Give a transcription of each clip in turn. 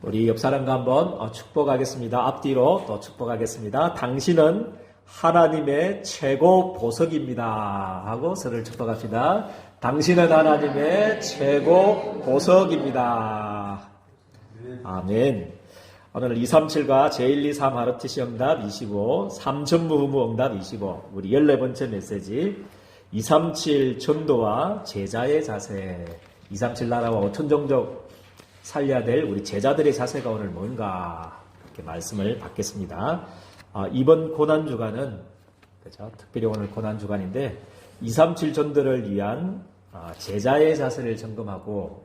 우리 옆 사람과 한번 축복하겠습니다. 앞뒤로 또 축복하겠습니다. 당신은 하나님의 최고 보석입니다. 하고 서로를 축복합시다. 당신은 하나님의 최고 보석입니다. 아멘. 오늘 237과 제123 하르트 시험답 25, 3전무 의무 응답 25, 우리 14번째 메시지 237 전도와 제자의 자세. 237 나라와 5천 종족 살려야 될 우리 제자들의 자세가 오늘 뭔가 이렇게 말씀을 받겠습니다. 이번 고난주간은 그렇죠? 특별히 오늘 고난주간인데 237 전도를 위한 제자의 자세를 점검하고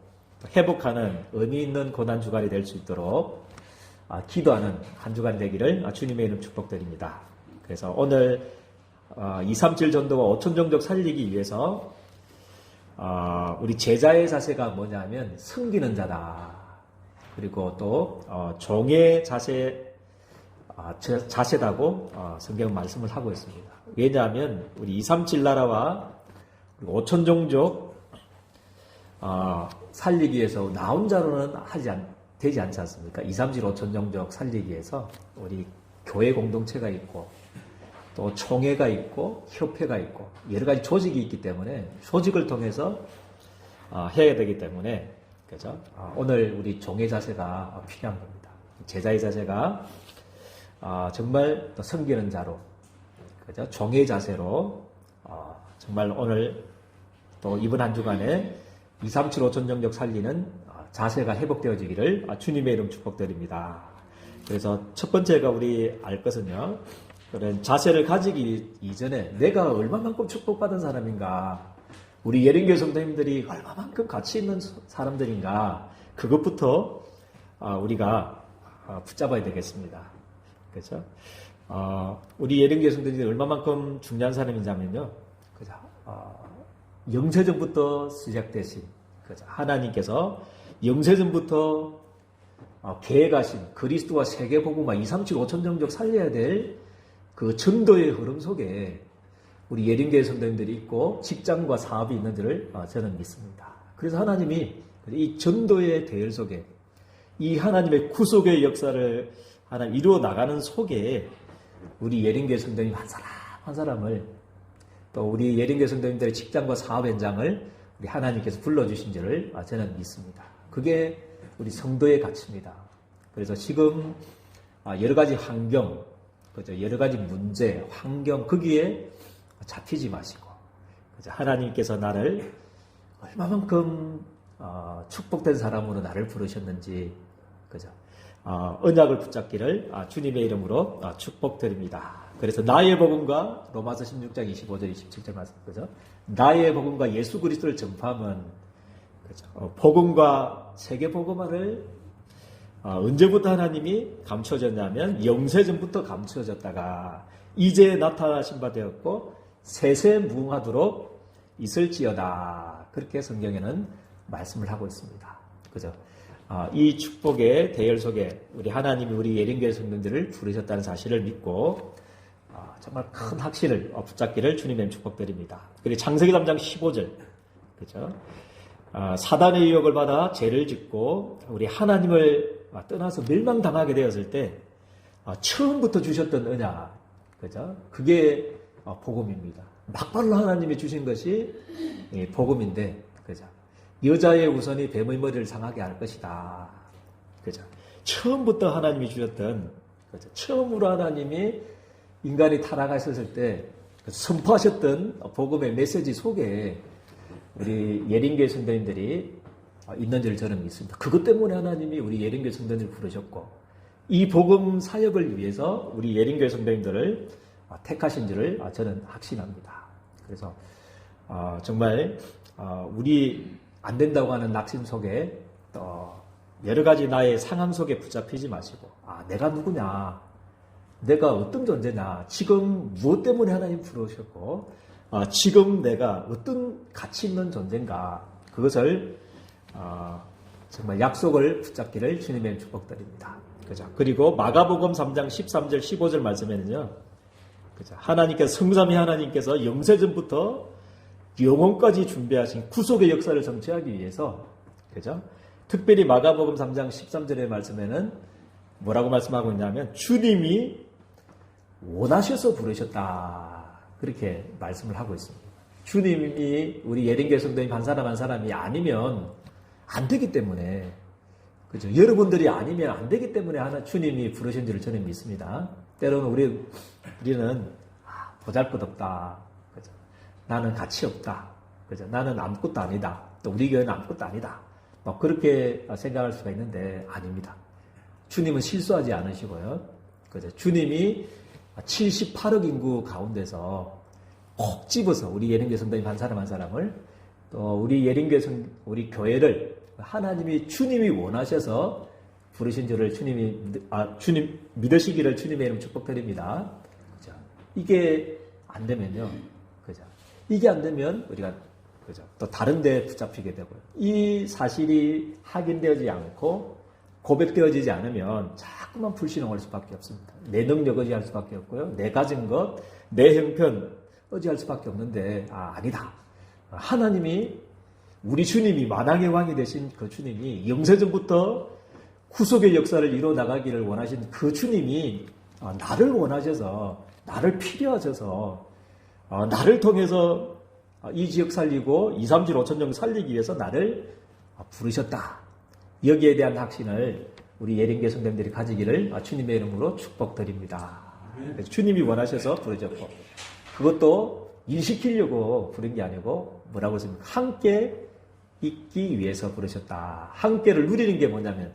회복하는 의미 있는 고난주간이 될 수 있도록 기도하는 한 주간 되기를 주님의 이름 축복드립니다. 그래서 오늘 237 전도와 5천 종족 살리기 위해서 우리 제자의 자세가 뭐냐면 섬기는 자다. 그리고 또 종의 자세다고 성경 말씀을 하고 있습니다. 왜냐하면 우리 237 나라와 5천 종족 살리기 위해서 나 혼자로는 되지 않지 않습니까? 237 5천 종족 살리기 위해서 우리 교회 공동체가 있고 또 총회가 있고 협회가 있고 여러 가지 조직이 있기 때문에 조직을 통해서 해야 되기 때문에 그죠? 오늘 우리 종의 자세가 필요한 겁니다. 제자의 자세가 정말 또 섬기는 자로 그죠? 종의 자세로 정말 오늘 또 이번 한 주간에 237 5천 종족 살리는 자세가 회복되어지기를 주님의 이름 축복드립니다. 그래서 첫 번째가 우리 알 것은요. 그런 자세를 가지기 이전에 내가 얼마만큼 축복받은 사람인가, 우리 예린교회 성도님들이 얼마만큼 가치 있는 사람들인가, 그것부터 우리가 붙잡아야 되겠습니다. 그렇죠? 우리 예린교회 성도님들이 얼마만큼 중요한 사람인지면요, 그죠? 영세전부터 시작되신 그죠? 하나님께서 영세전부터 계획하신 그리스도와 세계복음화 237 5천 종족 살려야 될 그 전도의 흐름 속에 우리 예린교회 성도님들이 있고 직장과 사업이 있는 줄을 저는 믿습니다. 그래서 하나님이 이 전도의 대열 속에 이 하나님의 구속의 역사를 하나 이루어 나가는 속에 우리 예린교회 성도님 한 사람 한 사람을 또 우리 예린교회 성도님들의 직장과 사업 현장을 우리 하나님께서 불러주신 줄을 저는 믿습니다. 그게 우리 성도의 가치입니다. 그래서 지금 여러 가지 환경, 그죠? 여러 가지 문제, 환경, 거기에 잡히지 마시고, 그죠? 하나님께서 나를 얼마만큼 축복된 사람으로 나를 부르셨는지, 그죠? 언약을 붙잡기를 주님의 이름으로 축복드립니다. 그래서 나의 복음과 로마서 16장 25절 27절 말씀, 그죠? 나의 복음과 예수 그리스도를 전파하면, 그죠? 복음과 세계 복음화를 언제부터 하나님이 감춰졌냐면 영세전부터 감춰졌다가 이제 나타나신 바 되었고 세세무궁하도록 있을지어다. 그렇게 성경에는 말씀을 하고 있습니다. 그죠? 이 축복의 대열 속에 우리 하나님이 우리 예린교회 성도들을 부르셨다는 사실을 믿고 정말 큰 확신을 붙잡기를 주님의 축복드립니다. 그리고 창세기 3장 15절, 그죠? 사단의 유혹을 받아 죄를 짓고 우리 하나님을 떠나서 멸망당하게 되었을 때 처음부터 주셨던 언약, 그죠? 그게 복음입니다. 막발로 하나님이 주신 것이 복음인데, 그죠? 여자의 우선이 뱀의 머리를 상하게 할 것이다, 그죠? 처음부터 하나님이 주셨던, 그죠? 처음으로 하나님이 인간이 타락하셨을 때 선포하셨던 복음의 메시지 속에 우리 예린교회 성도님들이 있는 줄 저는 믿습니다. 그것 때문에 하나님이 우리 예린교회 성도님들을 부르셨고 이 복음 사역을 위해서 우리 예린교회 성도님들을 택하신 줄을 저는 확신합니다. 그래서 정말 우리 안 된다고 하는 낙심 속에 또 여러 가지 나의 상황 속에 붙잡히지 마시고 내가 누구냐, 내가 어떤 존재냐, 지금 무엇 때문에 하나님 부르셨고 지금 내가 어떤 가치 있는 존재인가, 그것을 정말 약속을 붙잡기를 주님의 축복드립니다. 그죠? 그리고 마가복음 3장 13절 15절 말씀에는요, 그죠? 성삼위 하나님께서 영세전부터 영원까지 준비하신 구속의 역사를 성취하기 위해서, 그죠? 특별히 마가복음 3장 13절의 말씀에는 뭐라고 말씀하고 있냐면 주님이 원하셔서 부르셨다. 그렇게 말씀을 하고 있습니다. 주님이 우리 예린교회 성도님 한 사람 한 사람이 아니면 안 되기 때문에, 그죠? 여러분들이 아니면 안 되기 때문에 하나 주님이 부르신 줄을 저는 믿습니다. 때로는 우리는 보잘것없다. 그죠? 나는 가치 없다. 그죠? 나는 아무것도 아니다. 또 우리 교회는 아무것도 아니다. 막 그렇게 생각할 수가 있는데 아닙니다. 주님은 실수하지 않으시고요. 그죠? 주님이 78억 인구 가운데서 콕 집어서 우리 예린교회 성도님 한 사람 한 사람을 또 우리 예린교회 우리 교회를 하나님이 주님이 원하셔서 부르신 줄을 주님 믿으시기를 주님의 이름 축복드립니다. 그죠? 이게 안 되면요. 그죠? 이게 안 되면 우리가 그죠? 또 다른 데 붙잡히게 되고요. 이 사실이 확인되지 않고 고백되어지지 않으면 자꾸만 불신앙할 수밖에 없습니다. 내 능력 의지할 수밖에 없고요. 내 가진 것, 내 형편 의지할 수밖에 없는데 아니다. 하나님이 우리 주님이 만왕의 왕이 되신 그 주님이 영세전부터 구속의 역사를 이루어 나가기를 원하신 그 주님이 나를 원하셔서 나를 필요하셔서 나를 통해서 이 지역 살리고 2, 3주 5천 정 살리기 위해서 나를 부르셨다. 여기에 대한 확신을 우리 예린교회 성도님들이 가지기를 주님의 이름으로 축복드립니다. 주님이 원하셔서 부르셨고 그것도 일시키려고 부른 게 아니고 뭐라고 했습니까? 함께 있기 위해서 부르셨다. 함께를 누리는 게 뭐냐면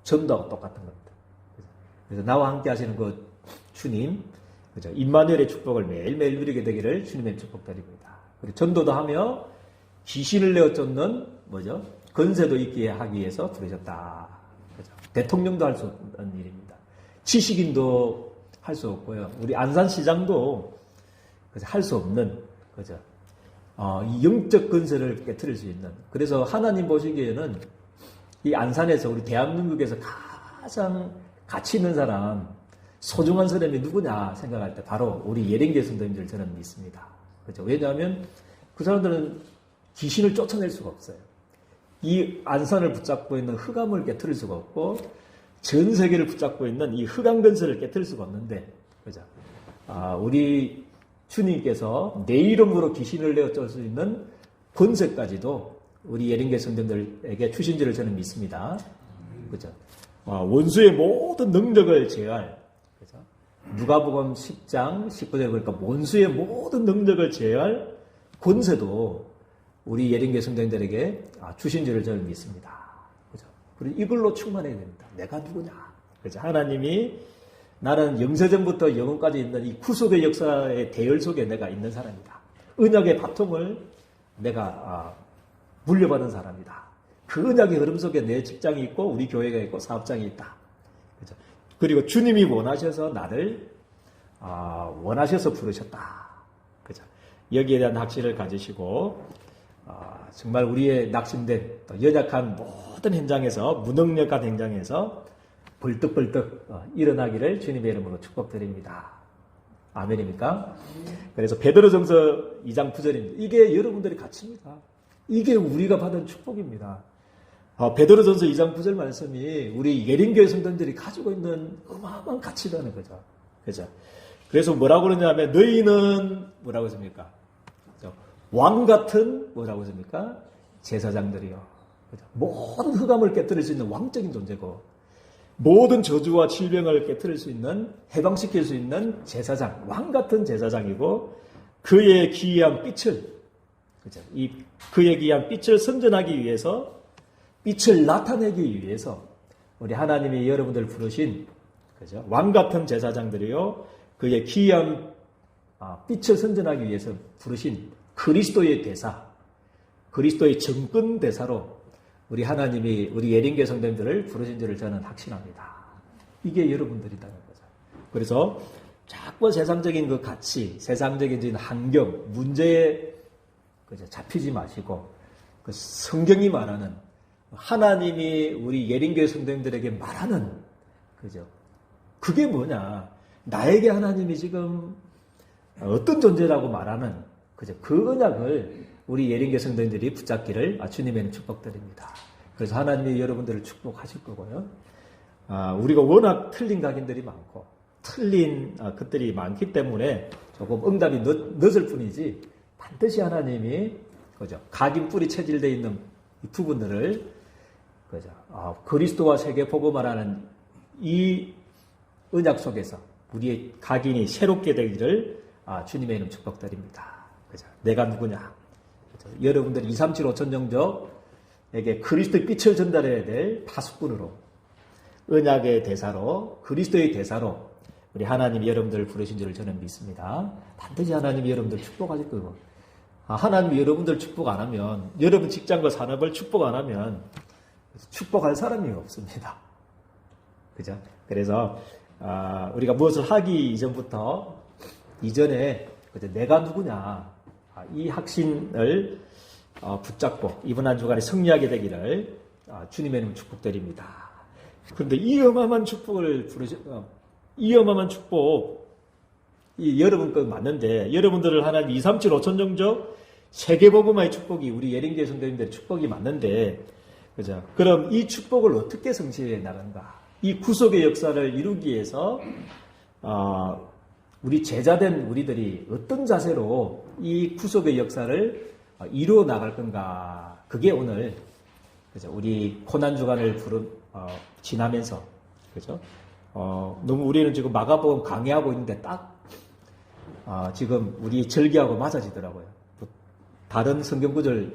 전도하고 똑같은 겁니다. 그래서 나와 함께 하시는 그 주님, 그죠? 임마누엘의 축복을 매일매일 누리게 되기를 주님의 축복드립니다. 그리고 전도도 하며 귀신을 내어 쫓는 뭐죠? 건세도 있게 하기 위해서 부르셨다. 그죠? 대통령도 할 수 없는 일입니다. 지식인도 할 수 없고요. 우리 안산시장도 할 수 없는, 그죠? 이 영적 건세를 깨트릴 수 있는. 그래서 하나님 보시기에는 이 안산에서 우리 대한민국에서 가장 가치 있는 사람, 소중한 사람이 누구냐 생각할 때 바로 우리 예린교회 성도님들 저는 믿습니다. 그죠? 왜냐하면 그 사람들은 귀신을 쫓아낼 수가 없어요. 이 안산을 붙잡고 있는 흑암을 깨트릴 수가 없고 전 세계를 붙잡고 있는 이 흑암 건설을 깨트릴 수가 없는데, 그죠? 우리 주님께서 내 이름으로 귀신을 내어 쫓을 수 있는 권세까지도 우리 예린교회 성도들에게 주신 줄을 저는 믿습니다. 그죠? 원수의 모든 능력을 제어할, 그죠? 누가복음 10장 19절에 보니까 원수의 모든 능력을 제어할 권세도 우리 예린교회 성도들에게 주신 줄을 저는 믿습니다. 그죠? 그리고 이걸로 충만해야 됩니다. 내가 누구냐? 그죠? 하나님이 나는 영세전부터 영원까지 있는 이 구속의 역사의 대열 속에 내가 있는 사람이다. 언약의 바통을 내가 물려받은 사람이다. 그 언약의 흐름 속에 내 직장이 있고 우리 교회가 있고 사업장이 있다. 그죠? 그리고 주님이 원하셔서 나를 원하셔서 부르셨다. 그죠? 여기에 대한 확신을 가지시고 정말 우리의 낙심된 또 연약한 모든 현장에서 무능력한 현장에서 벌떡벌떡 일어나기를 주님의 이름으로 축복드립니다. 아멘입니까? 그래서 베드로전서 2장 9절입니다. 이게 여러분들의 가치입니다. 이게 우리가 받은 축복입니다. 베드로전서 2장 9절 말씀이 우리 예린교회 성도들이 가지고 있는 어마어마한 가치라는 거죠. 그죠? 그래서 뭐라고 그러냐면 너희는 뭐라고 했습니까? 왕 같은 뭐라고 했습니까? 제사장들이요. 그죠? 모든 흑암을 깨뜨릴 수 있는 왕적인 존재고 모든 저주와 질병을 깨뜨릴 수 있는, 해방시킬 수 있는 제사장, 왕 같은 제사장이고, 그의 기이한 빛을, 그죠? 그의 기이한 빛을 선전하기 위해서, 빛을 나타내기 위해서, 우리 하나님이 여러분들 부르신, 그죠? 왕 같은 제사장들이요, 그의 기이한 빛을 선전하기 위해서 부르신 그리스도의 대사, 그리스도의 정권 대사로 우리 하나님이 우리 예린교회 성도님들을 부르신 줄을 저는 확신합니다. 이게 여러분들이라는 거죠. 그래서 자꾸 세상적인 그 가치, 세상적인 환경, 문제에 잡히지 마시고 그 성경이 말하는 하나님이 우리 예린교회 성도님들에게 말하는 그죠? 그게 뭐냐? 나에게 하나님이 지금 어떤 존재라고 말하는 그죠? 그 언약을 우리 예린교회 성도님들이 붙잡기를 주님의 축복드립니다. 그래서 하나님이 여러분들을 축복하실 거고요. 우리가 워낙 틀린 각인들이 많고 틀린 것들이 많기 때문에 조금 응답이 늦을 뿐이지 반드시 하나님이 그죠? 각인 뿌리 체질되어 있는 이 부분들을 그죠? 그리스도와 세계 복음화라는 이 언약 속에서 우리의 각인이 새롭게 되기를 주님의 이름 축복드립니다. 그죠? 내가 누구냐? 그죠? 여러분들 237 5천 정적에게 그리스도의 빛을 전달해야 될 파수꾼으로 언약의 대사로 그리스도의 대사로 우리 하나님이 여러분들을 부르신 줄을 저는 믿습니다. 반드시 하나님이 여러분들을 축복하실 거고 하나님이 여러분들 축복 안 하면 여러분 직장과 산업을 축복 안 하면 축복할 사람이 없습니다. 그죠? 그래서 우리가 무엇을 하기 이전에 내가 누구냐 이 확신을 붙잡고 이번 한 주간에 승리하게 되기를 주님의 이름 축복드립니다. 그런데 이 어마어마한 축복을 이 어마어마한 축복 여러분 거 맞는데 여러분들을 하나님 237 5천 정적 세계복음화의 축복이 우리 예린교회 성도님들의 축복이 맞는데 그죠? 그럼 이 축복을 어떻게 성취해 나간가? 이 구속의 역사를 이루기 위해서 우리 제자된 우리들이 어떤 자세로 이 구속의 역사를 이루어 나갈 건가? 그게 오늘 그죠? 우리 고난 주간을 지나면서 그죠? 너무 우리는 지금 마가복음 강의하고 있는데 딱 지금 우리 절기하고 맞아지더라고요. 다른 성경 구절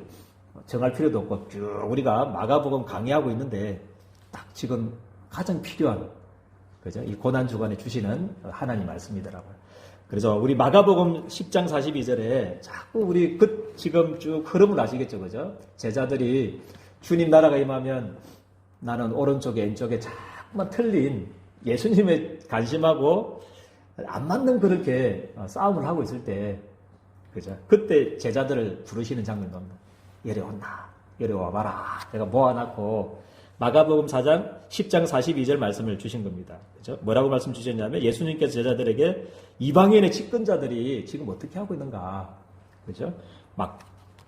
정할 필요도 없고 쭉 우리가 마가복음 강의하고 있는데 딱 지금 가장 필요한 그죠? 이 고난 주간에 주시는 하나님 말씀이더라고요. 그래서 우리 마가복음 10장 42절에 자꾸 우리 지금 쭉 흐름을 아시겠죠, 그죠? 제자들이 주님 나라가 임하면 나는 오른쪽에 왼쪽에 자꾸만 틀린 예수님의 관심하고 안 맞는 그렇게 싸움을 하고 있을 때, 그죠? 그때 제자들을 부르시는 장면도 이리 온나, 이리 와봐라. 내가 모아놨고, 마가복음 10장 42절 말씀을 주신 겁니다. 그죠? 뭐라고 말씀 주셨냐면, 예수님께서 제자들에게 이방인의 집권자들이 지금 어떻게 하고 있는가. 그죠? 막,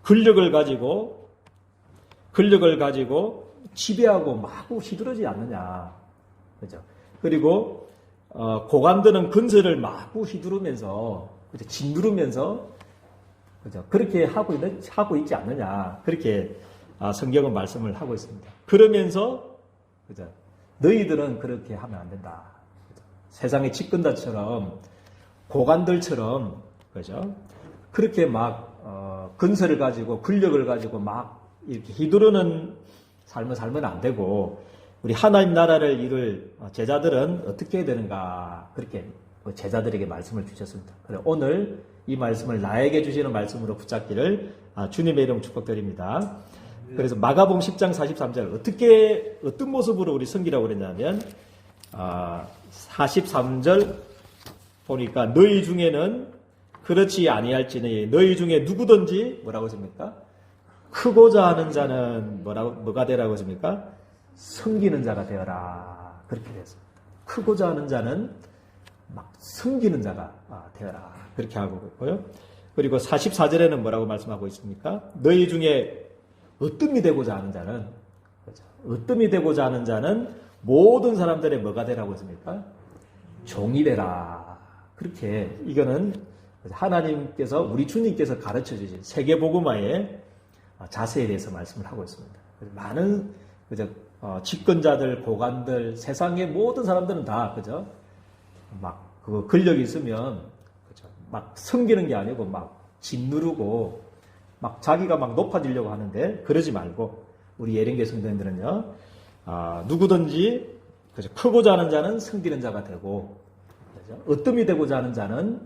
권력을 가지고 지배하고 마구 휘두르지 않느냐. 그죠? 그리고, 고관들은 근세를 마구 휘두르면서, 그죠? 짓누르면서, 그죠? 그렇게 하고 있지 않느냐. 그렇게 성경은 말씀을 하고 있습니다. 그러면서, 그죠? 너희들은 그렇게 하면 안 된다. 그죠? 세상의 집권자처럼, 고관들처럼, 그죠? 그렇게 막, 근세를 가지고, 권력을 가지고 막 이렇게 휘두르는 삶을 살면 안 되고, 우리 하나님 나라를 이룰 제자들은 어떻게 해야 되는가. 그렇게 제자들에게 말씀을 주셨습니다. 그래서 오늘 이 말씀을 나에게 주시는 말씀으로 붙잡기를 주님의 이름 축복드립니다. 그래서 마가복음 10장 43절 어떤 모습으로 우리 섬기라고 그랬냐면 43절 보니까 너희 중에는 그렇지 아니할지니 너희 중에 누구든지 뭐라고 했습니까? 크고자 하는 자는 뭐가 되라고 했습니까? 섬기는 자가 되어라. 그렇게 되었습니다. 크고자 하는 자는 막 섬기는 자가 되어라. 그렇게 하고 있고요. 그리고 44절에는 뭐라고 말씀하고 있습니까? 너희 중에 으뜸이 되고자 하는 자는, 그렇죠? 으뜸이 되고자 하는 자는 모든 사람들의 뭐가 되라고 했습니까? 종이 되라. 그렇게, 이거는 하나님께서, 우리 주님께서 가르쳐 주신 세계복음화의 자세에 대해서 말씀을 하고 있습니다. 많은, 그죠? 집권자들, 고관들, 세상의 모든 사람들은 다, 그죠? 막, 권력이 있으면, 그죠? 막 섬기는 게 아니고, 막 짓누르고, 막 자기가 막 높아지려고 하는데, 그러지 말고, 우리 예린교회 성도님들은요, 누구든지, 그죠? 크고자 하는 자는 섬기는 자가 되고, 그죠? 으뜸이 되고자 하는 자는,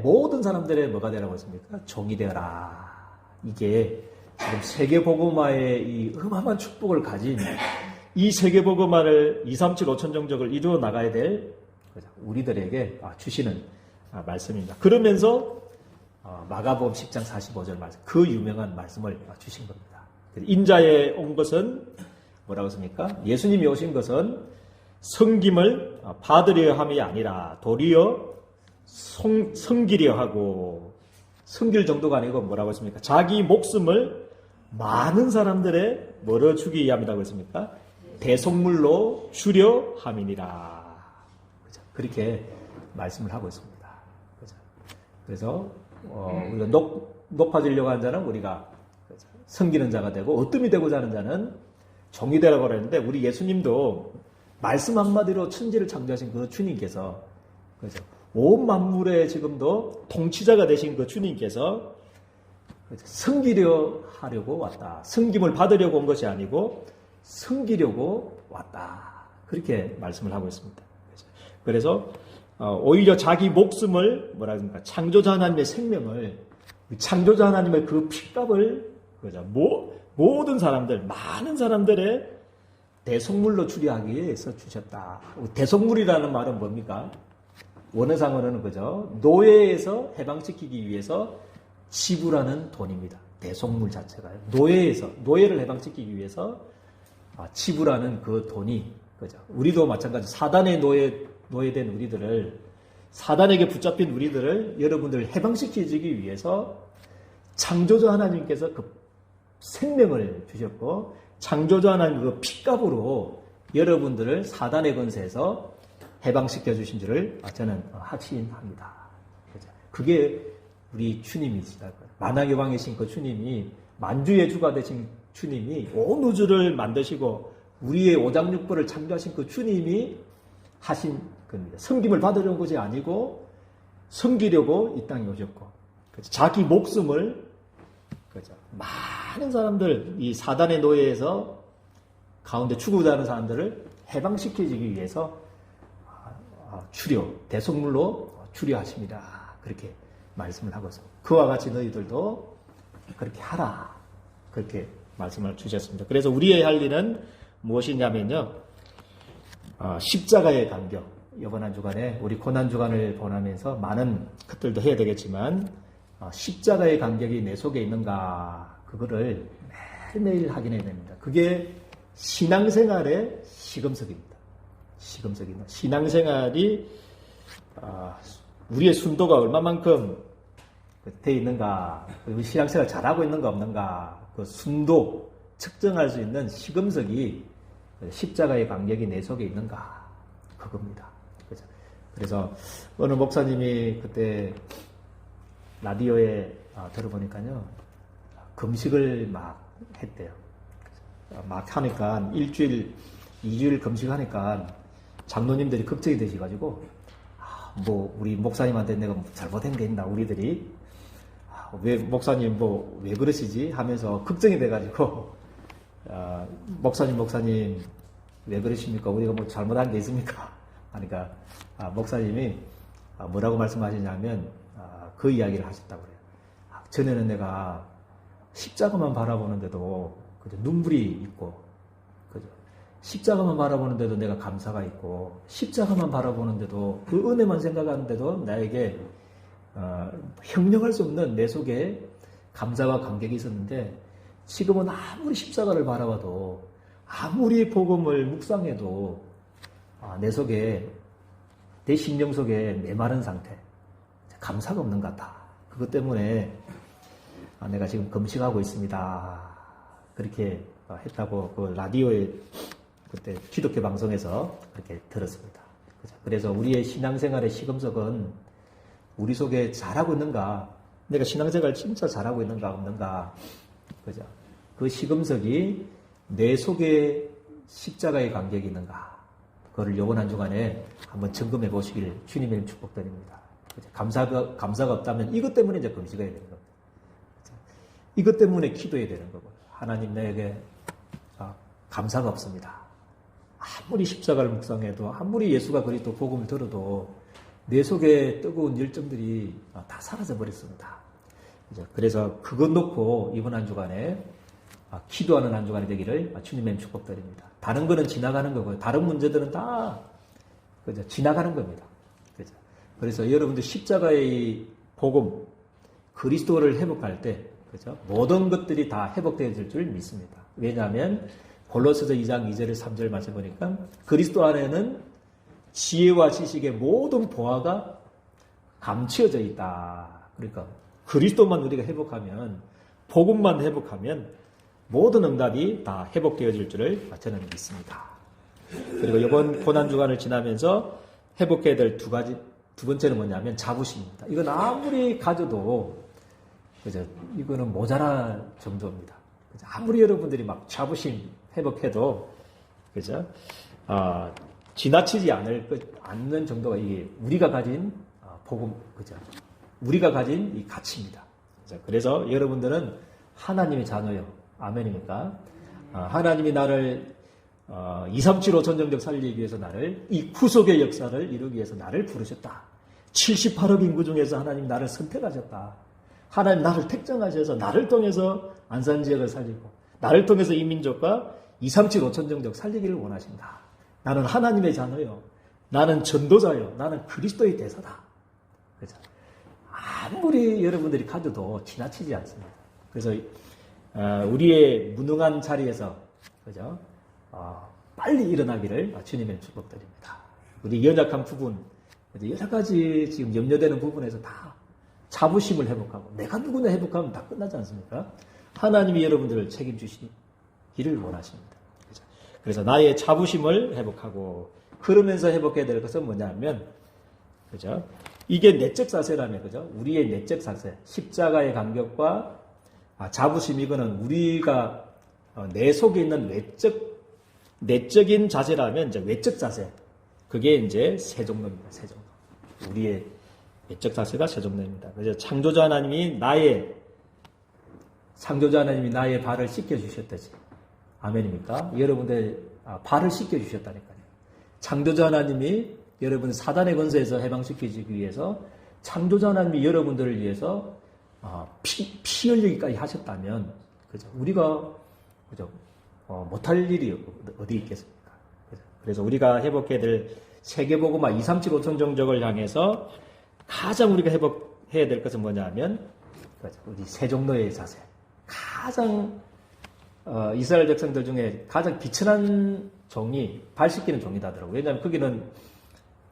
모든 사람들의 뭐가 되라고 했습니까? 종이 되어라. 이게, 지금 세계복음화의 이 어마어마한 축복을 가진 이 세계복음화를 237 5천 정적을 이루어 나가야 될 우리들에게 주시는 말씀입니다. 그러면서 마가복음 10장 45절 말씀, 그 유명한 말씀을 주신 겁니다. 인자에 온 것은 뭐라고 했습니까? 예수님이 오신 것은 섬김을 받으려 함이 아니라 도리어 섬기려 하고, 섬길 정도가 아니고 뭐라고 했습니까? 자기 목숨을 많은 사람들의 뭐를 주기 위함이라고 했습니까? 대속물로 주려 함이니라. 그죠? 그렇게 말씀을 하고 있습니다. 그죠? 그래서 우리가 높아지려고 하는 자는 우리가 섬기는 자가 되고 어뜸이 되고자 하는 자는 종이 되라고 그랬는데 우리 예수님도 말씀 한마디로 천지를 창조하신 그 주님께서 그죠? 온 만물의 지금도 통치자가 되신 그 주님께서 섬기려 하려고 왔다. 섬김을 받으려고 온 것이 아니고 섬기려고 왔다. 그렇게 말씀을 하고 있습니다. 그래서 오히려 자기 목숨을 뭐라 합니까? 창조자 하나님의 생명을 창조자 하나님의 그 핏값을 그죠? 모든 사람들 많은 사람들의 대속물로 주려하기 위해서 주셨다. 대속물이라는 말은 뭡니까? 원어상으로는 그죠? 노예에서 해방시키기 위해서 지불하는 돈입니다. 대속물 자체가요. 노예를 해방시키기 위해서 지불하는 그 돈이 그죠? 우리도 마찬가지 사단의 노예된 우리들을 사단에게 붙잡힌 우리들을 여러분들 해방시키기 위해서 창조주 하나님께서 그 생명을 주셨고 창조주 하나님 그 핏값으로 여러분들을 사단의 권세에서 해방시켜 주신 줄을 저는 확신합니다. 그죠? 그게 우리 주님이시다. 만왕의 그 주님이 만주의 주가 되신 주님이 온 우주를 만드시고 우리의 오장육부를 창조하신 그 주님이 하신 겁니다. 섬김을 받으려는 것이 아니고 섬기려고 이 땅에 오셨고 그죠? 자기 목숨을 그죠? 많은 사람들 이 사단의 노예에서 가운데 추구자 하는 사람들을 해방시켜주기 위해서 대속물로 주려하십니다. 그렇게 말씀을 하고 있습니다. 그와 같이 너희들도 그렇게 하라. 그렇게 말씀을 주셨습니다. 그래서 우리의 할 일은 무엇이냐면요. 십자가의 간격. 이번 한 주간에 우리 고난 주간을 보내면서 많은 것들도 해야 되겠지만 십자가의 간격이 내 속에 있는가 그거를 매일매일 확인해야 됩니다. 그게 신앙생활의 시금석입니다. 신앙생활이 우리의 순도가 얼마만큼 돼 있는가, 우리 신앙생활 잘하고 있는가 없는가, 그 순도 측정할 수 있는 시금석이 십자가의 간격이 내 속에 있는가 그겁니다. 그래서 어느 목사님이 그때 라디오에 들어보니까요 금식을 막 했대요. 막 하니까 일주일, 2주일 금식하니까 장로님들이 걱정이 되셔가지고 우리 목사님한테 내가 잘못한 게 있나 우리들이 왜 목사님 왜 그러시지 하면서 걱정이 돼가지고 목사님 왜 그러십니까? 우리가 잘못한 게 있습니까? 하니까 목사님이 뭐라고 말씀하시냐면 그 이야기를 하셨다고 그래요. 전에는 내가 십자가만 바라보는데도 그죠? 눈물이 있고 그죠? 십자가만 바라보는데도 내가 감사가 있고 십자가만 바라보는데도 그 은혜만 생각하는데도 나에게 형용할 수 없는 내 속에 감사와 감격이 있었는데 지금은 아무리 십자가를 바라봐도 아무리 복음을 묵상해도 내 속에 내 심령 속에 메마른 상태 감사가 없는 것 같다. 그것 때문에 내가 지금 금식하고 있습니다. 그렇게 했다고 그 라디오에 그때 기독교 방송에서 그렇게 들었습니다. 그래서 우리의 신앙생활의 시금석은 우리 속에 잘하고 있는가, 내가 신앙생활 진짜 잘하고 있는가 없는가, 그죠? 그 시금석이 내 속에 십자가의 간격이 있는가, 그거를 이번 한 주간에 한번 점검해 보시길 주님의 축복드립니다. 그죠? 감사가 없다면 이것 때문에 이제 금식해야 되는 겁니다. 그죠? 이것 때문에 기도해야 되는 거고, 하나님 내게 감사가 없습니다. 아무리 십자가를 묵상해도 아무리 예수가 그리스도 복음을 들어도 내 속에 뜨거운 열정들이 다 사라져 버렸습니다. 그래서 그것 놓고 이번 한 주간에 기도하는 한 주간이 되기를 주님의 축복드립니다. 다른 거는 지나가는 거고요. 다른 문제들은 다 그죠? 지나가는 겁니다. 그죠? 그래서 여러분들 십자가의 복음, 그리스도를 회복할 때 그죠? 모든 것들이 다 회복되어질 줄 믿습니다. 왜냐하면 골로새서 2장 2절 3절 말씀 보니까 그리스도 안에는 지혜와 지식의 모든 보화가 감추어져 있다. 그러니까 그리스도만 우리가 회복하면, 복음만 회복하면 모든 응답이 다 회복되어질 줄을 저는 믿습니다. 그리고 이번 고난주간을 지나면서 회복해야 될 두 번째는 뭐냐면 자부심입니다. 이건 아무리 가져도, 그죠? 이거는 모자랄 정도입니다. 그죠? 아무리 여러분들이 막 자부심 회복해도, 그죠? 지나치지 않는 정도가 이게 우리가 가진 복음, 그죠? 우리가 가진 이 가치입니다. 그죠? 그래서 여러분들은 하나님의 자녀요. 아멘입니까? 하나님이 나를 237 5천정적 살리기 위해서 나를, 이 구속의 역사를 이루기 위해서 나를 부르셨다. 78억 인구 중에서 하나님 나를 선택하셨다. 하나님 나를 택정하셔서 나를 통해서 안산지역을 살리고 나를 통해서 이 민족과 237 5천정적 살리기를 원하신다. 나는 하나님의 자녀요. 나는 전도자요. 나는 그리스도의 대사다. 그죠? 아무리 여러분들이 가져도 지나치지 않습니다. 그래서 우리의 무능한 자리에서, 그죠? 빨리 일어나기를 주님의 축복드립니다. 우리 연약한 부분, 여러 가지 지금 염려되는 부분에서 다 자부심을 회복하고, 내가 누구나 회복하면 다 끝나지 않습니까? 하나님이 여러분들을 책임지시기를 원하십니다. 그죠? 그래서 나의 자부심을 회복하고, 그러면서 회복해야 될 것은 뭐냐면, 그죠? 이게 내적 사세라면, 그죠? 우리의 내적 사세, 십자가의 감격과 자부심, 이거는 우리가 내 속에 있는 내적인 자세라면 이제 외적 자세, 그게 이제 세종로입니다. 세종로. 우리의 외적 자세가 세종로입니다. 그래서 창조자 하나님이 나의 발을 씻겨 주셨다지. 아멘입니까? 여러분들 발을 씻겨 주셨다니까요. 창조자 하나님이 여러분 사단의 권세에서 해방시키기 위해서 창조자 하나님이 여러분들을 위해서 피 흘리기까지 하셨다면, 그죠? 우리가, 그죠? 못할 일이 어디 있겠습니까? 그래서 우리가 회복해야 될 세계복음화 237 5천 정적을 향해서 가장 우리가 회복해야 될 것은 뭐냐면, 우리 세종로의 자세. 가장, 이스라엘 백성들 중에 가장 비천한 종이 발 씻기는 종이다 하더라고요. 왜냐하면 거기는,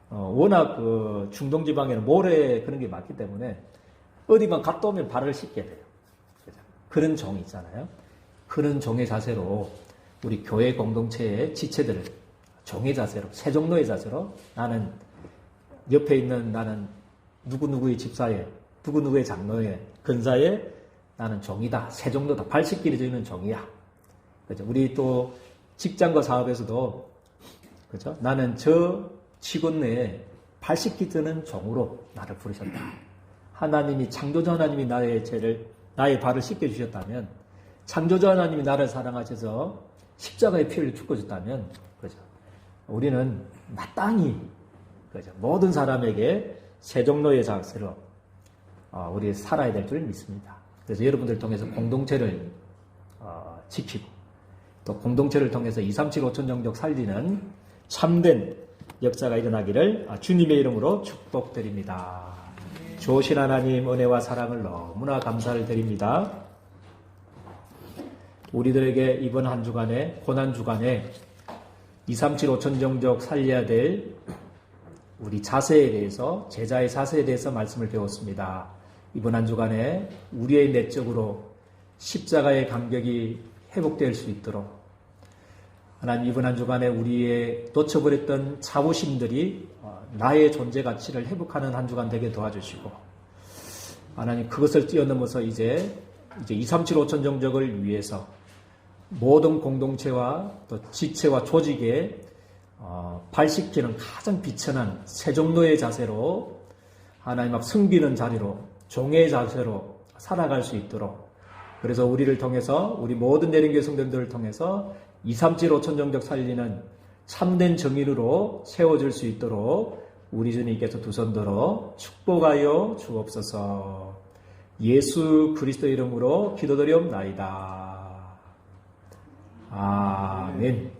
워낙 그 중동지방에는 모래 그런 게 많기 때문에 어디만 갔다 오면 발을 씻게 돼요. 그런 종이 있잖아요. 그런 종의 자세로 우리 교회 공동체의 지체들을 종의 자세로, 세종로의 자세로, 나는 옆에 있는 나는 누구누구의 집사에, 누구누구의 장로에, 근사에 나는 종이다. 세종로다. 발 씻기를 주는 종이야. 그죠? 우리 또 직장과 사업에서도, 그죠? 나는 저 직원 내에 발 씻기 드는 종으로 나를 부르셨다. 하나님이, 창조자 하나님이 나의 발을 씻겨 주셨다면, 창조자 하나님이 나를 사랑하셔서 십자가의 피를 죽고 줬다면, 그죠? 우리는 마땅히, 그죠? 모든 사람에게 세종로의 자세로 우리 살아야 될 줄 믿습니다. 그래서 여러분들 통해서 공동체를 지키고, 또 공동체를 통해서 237 5천 정적 살리는 참된 역사가 일어나기를 주님의 이름으로 축복드립니다. 좋으신 하나님 은혜와 사랑을 너무나 감사를 드립니다. 우리들에게 이번 한 주간에, 고난 주간에 237 5천 정적 살려야 될 우리 자세에 대해서, 제자의 자세에 대해서 말씀을 배웠습니다. 이번 한 주간에 우리의 내적으로 십자가의 감격이 회복될 수 있도록 하나님, 이번 한 주간에 우리의 놓쳐버렸던 자부심들이 나의 존재 가치를 회복하는 한 주간 되게 도와주시고, 하나님, 그것을 뛰어넘어서 이제 237 5천 정적을 위해서 모든 공동체와 또 지체와 조직에 발식키는 가장 비천한 세종로의 자세로, 하나님 앞 섬기는 자리로, 종의 자세로 살아갈 수 있도록, 그래서 우리를 통해서, 우리 모든 내린교회 성도들을 통해서 237 5천 정적 살리는 참된 정의로 세워질 수 있도록 우리 주님께서 두 손 들어 축복하여 주옵소서. 예수 그리스도 이름으로 기도드리옵나이다. 아멘.